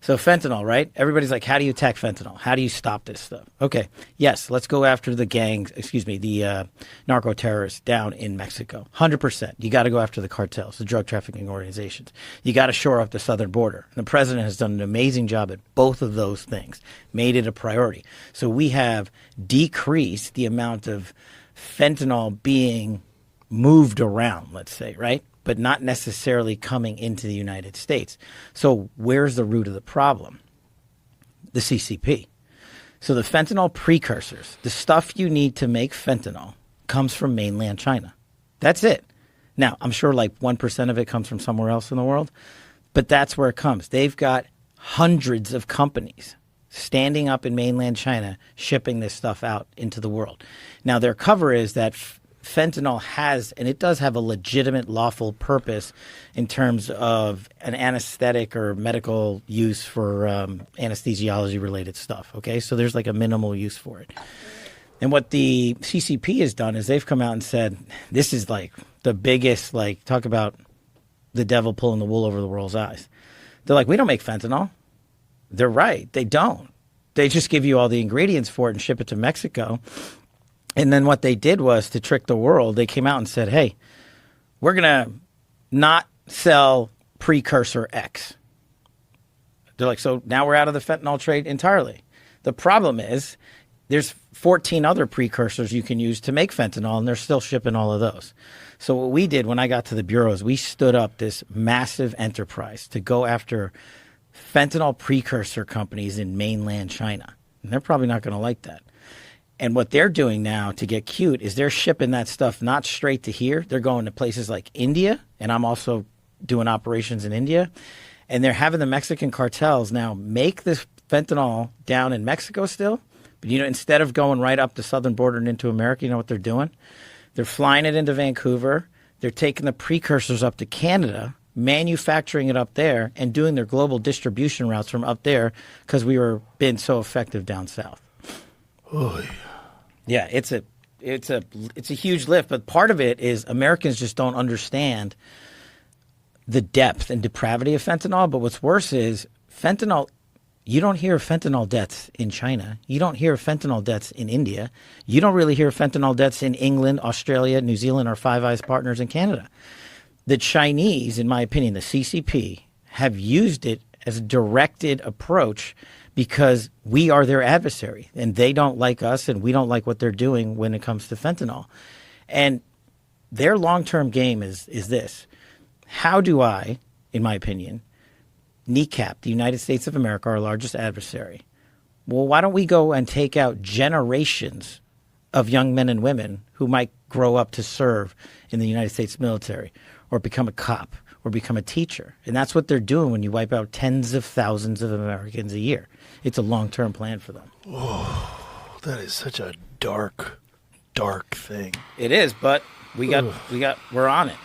So fentanyl, right? Everybody's like, how do you attack fentanyl? How do you stop this stuff? Okay, yes, let's go after the gangs, the narco-terrorists down in Mexico. 100%. You got to go after the cartels, the drug trafficking organizations. You got to shore up the southern border. And the president has done an amazing job at both of those things, made it a priority. So we have decreased the amount of fentanyl being moved around, let's say, right? But not necessarily coming into the United States. So where's the root of the problem? The CCP. So the fentanyl precursors, the stuff you need to make fentanyl, comes from mainland China. That's it. Now, I'm sure like 1% of it comes from somewhere else in the world, but that's where it comes. They've got hundreds of companies standing up in mainland China shipping this stuff out into the world. Now, their cover is that fentanyl has, and it does have a legitimate lawful purpose in terms of an anesthetic or medical use for anesthesiology related stuff. Okay, so there's like a minimal use for it. And what the CCP has done is they've come out and said, this is like the biggest, like, talk about the devil pulling the wool over the world's eyes. They're like, we don't make fentanyl. They're right. They don't. They just give you all the ingredients for it and ship it to Mexico. And then what they did was, to trick the world, they came out and said, hey, we're going to not sell precursor X. They're like, so now we're out of the fentanyl trade entirely. The problem is there's 14 other precursors you can use to make fentanyl, and they're still shipping all of those. So what we did when I got to the bureau is we stood up this massive enterprise to go after fentanyl precursor companies in mainland China. And they're probably not going to like that. And what they're doing now to get cute is they're shipping that stuff not straight to here. They're going to places like India, and I'm also doing operations in India. And they're having the Mexican cartels now make this fentanyl down in Mexico still. But, you know, instead of going right up the southern border and into America, you know what they're doing? They're flying it into Vancouver. They're taking the precursors up to Canada, manufacturing it up there, and doing their global distribution routes from up there because we were being so effective down south. Oh, yeah, it's a huge lift, but part of it is Americans just don't understand the depth and depravity of fentanyl. But what's worse is fentanyl. You don't hear fentanyl deaths in China. You don't hear fentanyl deaths in India. You don't really hear fentanyl deaths in England, Australia, New Zealand, our Five Eyes partners in Canada. The Chinese, in my opinion, the CCP, have used it as a directed approach because we are their adversary and they don't like us and we don't like what they're doing when it comes to fentanyl. And their long-term game is this. How do I, in my opinion, kneecap the United States of America, our largest adversary? Well, why don't we go and take out generations of young men and women who might grow up to serve in the United States military or become a cop or become a teacher? And that's what they're doing when you wipe out tens of thousands of Americans a year. It's a long-term plan for them. Oh, that is such a dark, dark thing. It is, but we're on it.